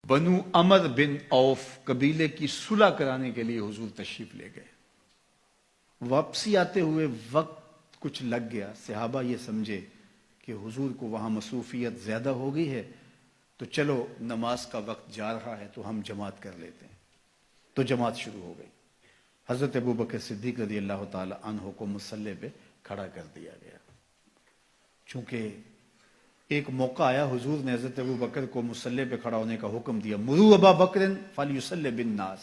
بنو عمر بن عوف قبیلے کی صلح کرانے کے لیے حضور تشریف لے گئے. واپسی آتے ہوئے وقت کچھ لگ گیا. صحابہ یہ سمجھے کہ حضور کو وہاں مصروفیت زیادہ ہو گئی ہے تو چلو نماز کا وقت جا رہا ہے تو ہم جماعت کر لیتے ہیں. تو جماعت شروع ہو گئی. حضرت ابوبکر صدیق رضی اللہ تعالی عنہ کو مصلی پہ کھڑا کر دیا گیا. چونکہ ایک موقع آیا حضور نے حضرت ابوبکر کو مصلی پہ کھڑا ہونے کا حکم دیا. مرو ابا بکر فلیصلی بالناس.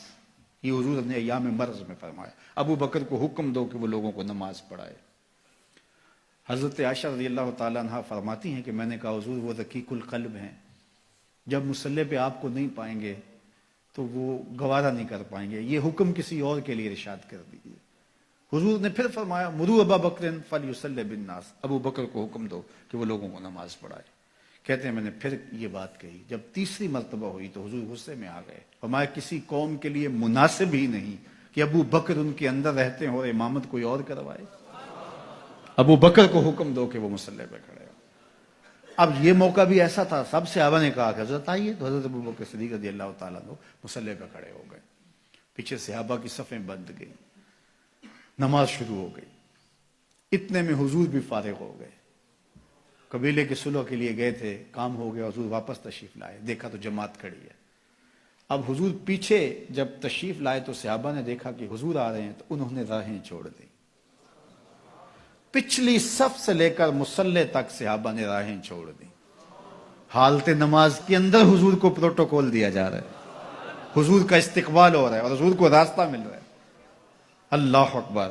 یہ حضور نے ایام مرض میں فرمایا. ابو بکر کو حکم دو کہ وہ لوگوں کو نماز پڑھائے. حضرت عائشہ رضی اللہ تعالیٰ عنہ فرماتی ہیں کہ میں نے کہا حضور وہ رقیق القلب ہیں, جب مصلی پہ آپ کو نہیں پائیں گے تو وہ گوارا نہیں کر پائیں گے, یہ حکم کسی اور کے لیے ارشاد کر دیجیے. حضور نے پھر فرمایا مرو ابا بکر فلیصلی بالناس. ابو بکر کو حکم دو کہ وہ لوگوں کو نماز پڑھائے. کہتے ہیں میں نے پھر یہ بات کہی. جب تیسری مرتبہ ہوئی تو حضور غصے میں آ گئے. فرمایا کسی قوم کے لیے مناسب ہی نہیں کہ ابو بکر ان کے اندر رہتے ہیں اور امامت کوئی اور کروائے. ابو بکر کو حکم دو کہ وہ مصلی پہ کھڑے ہو. اب یہ موقع بھی ایسا تھا, سب صحابہ نے کہا کہ حضرت آئیے. تو حضرت ابو بکر صدیق رضی اللہ تعالیٰ عنہ مصلی پہ کھڑے ہو گئے. پیچھے صحابہ کی صفیں بند گئی, نماز شروع ہو گئی. اتنے میں حضور بھی فارغ ہو گئے. قبیلے کے صلح کے لیے گئے تھے, کام ہو گیا, حضور واپس تشریف لائے. دیکھا تو جماعت کھڑی ہے. اب حضور پیچھے جب تشریف لائے تو صحابہ نے دیکھا کہ حضور آ رہے ہیں تو انہوں نے راہیں چھوڑ دی. پچھلی صف سے لے کر مصلی تک صحابہ نے راہیں چھوڑ دی. حالت نماز کے اندر حضور کو پروٹوکول دیا جا رہا ہے, حضور کا استقبال ہو رہا ہے اور حضور کو راستہ مل رہا ہے. اللہ اکبر.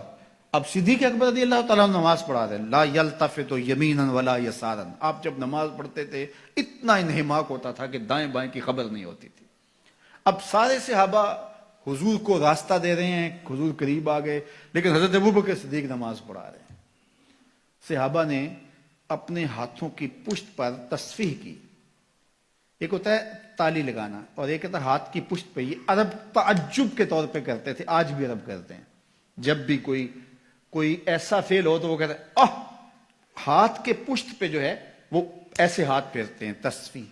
اب صدیق اکبر رضی اللہ تعالیٰ نماز پڑھا رہے. لا یلتفت یمینا ولا یسارا. آپ جب نماز پڑھتے تھے اتنا انہماک ہوتا تھا کہ دائیں بائیں کی خبر نہیں ہوتی تھی. اب سارے صحابہ حضور کو راستہ دے رہے ہیں, حضور قریب آ گئے, لیکن حضرت ابوبکر صدیق نماز پڑھا رہے ہیں. صحابہ نے اپنے ہاتھوں کی پشت پر تصفیح کی. ایک ہوتا ہے تالی لگانا اور ایک ہوتا ہے ہاتھ کی پشت پہ. یہ عرب تعجب کے طور پہ کرتے تھے, آج بھی عرب کرتے ہیں. جب بھی کوئی ایسا فعل ہو تو وہ کہتے ہیں ہاتھ کے پشت پہ جو ہے وہ ایسے ہاتھ پھیرتے ہیں, تصفیح.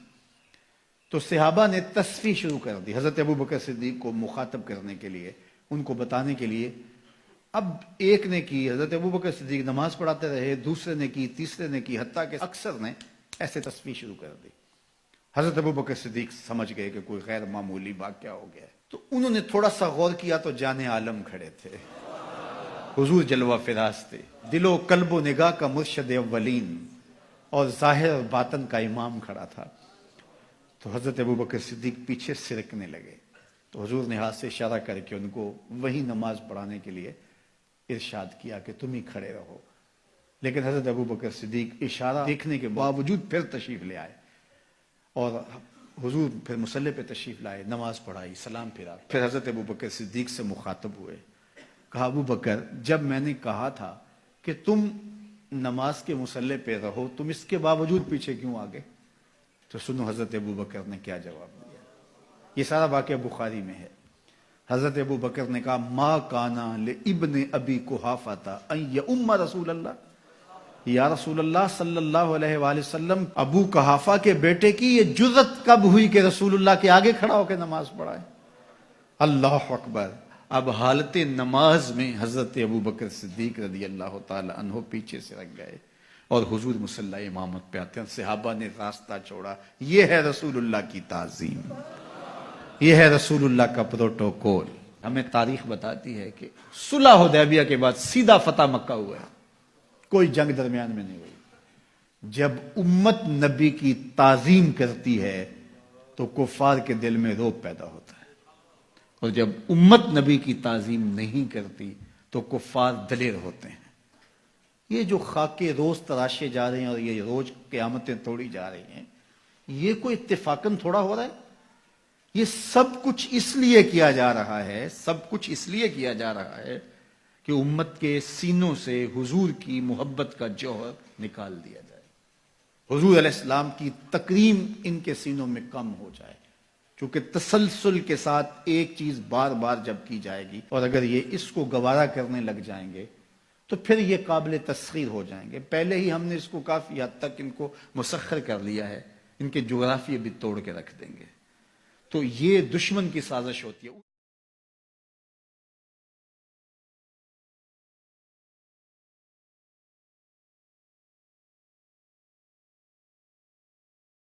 تو صحابہ نے تصفیح شروع کر دی حضرت ابوبکر صدیق کو مخاطب کرنے کے لیے, ان کو بتانے کے لیے. اب ایک نے کی, حضرت ابوبکر صدیق نماز پڑھاتے رہے, دوسرے نے کی, تیسرے نے کی, حتیٰ کہ اکثر نے ایسے تصفیح شروع کر دی. حضرت ابوبکر صدیق سمجھ گئے کہ کوئی غیر معمولی واقعہ ہو گیا ہے. تو انہوں نے تھوڑا سا غور کیا تو جان عالم کھڑے تھے, حضور جلوہ فراز تھے, دل و قلب و نگاہ کا مرشد اولین اور ظاہر اور باطن کا امام کھڑا تھا. تو حضرت ابوبکر صدیق پیچھے سرکنے لگے. تو حضور نے ہاتھ سے اشارہ کر کے ان کو وہی نماز پڑھانے کے لیے ارشاد کیا کہ تم ہی کھڑے رہو. لیکن حضرت ابوبکر صدیق اشارہ دیکھنے کے باوجود پھر تشریف لے آئے اور حضور پھر مصلی پہ تشریف لائے, نماز پڑھائی, سلام پھرا. پھر حضرت ابوبکر صدیق سے مخاطب ہوئے. کہا ابو بکر جب میں نے کہا تھا کہ تم نماز کے مصلی پہ رہو, تم اس کے باوجود پیچھے کیوں آگے؟ تو سنو حضرت ابو بکر نے کیا جواب دیا. یہ سارا واقعہ بخاری میں ہے. حضرت ابو بکر نے کہا ما کانا لابن ابی قحافہ ان یؤم رسول اللہ. یا رسول اللہ صلی اللہ علیہ وآلہ وسلم, ابو قحافہ کے بیٹے کی یہ جرت کب ہوئی کہ رسول اللہ کے آگے کھڑا ہو کے نماز پڑھائے؟ اللہ اکبر. اب حالت نماز میں حضرت ابوبکر صدیق رضی اللہ تعالی عنہ پیچھے سے رکھ گئے اور حضور مصلی امامت پہ آتے ہیں. صحابہ نے راستہ چھوڑا. یہ ہے رسول اللہ کی تعظیم, یہ ہے رسول اللہ کا پروٹوکول. ہمیں تاریخ بتاتی ہے کہ صلح حدیبیہ کے بعد سیدھا فتح مکہ ہوا ہے, کوئی جنگ درمیان میں نہیں ہوئی. جب امت نبی کی تعظیم کرتی ہے تو کفار کے دل میں رعب پیدا ہوتا ہے, اور جب امت نبی کی تعظیم نہیں کرتی تو کفار دلیر ہوتے ہیں. یہ جو خاکے روز تراشے جا رہے ہیں اور یہ روز قیامتیں توڑی جا رہی ہیں, یہ کوئی اتفاقاً تھوڑا ہو رہا ہے. یہ سب کچھ اس لیے کیا جا رہا ہے, سب کچھ اس لیے کیا جا رہا ہے کہ امت کے سینوں سے حضور کی محبت کا جوہر نکال دیا جائے, حضور علیہ السلام کی تکریم ان کے سینوں میں کم ہو جائے. کیونکہ تسلسل کے ساتھ ایک چیز بار بار جب کی جائے گی اور اگر یہ اس کو گوارا کرنے لگ جائیں گے تو پھر یہ قابل تسخیر ہو جائیں گے. پہلے ہی ہم نے اس کو کافی حد تک ان کو مسخر کر لیا ہے, ان کے جغرافیے بھی توڑ کے رکھ دیں گے. تو یہ دشمن کی سازش ہوتی ہے.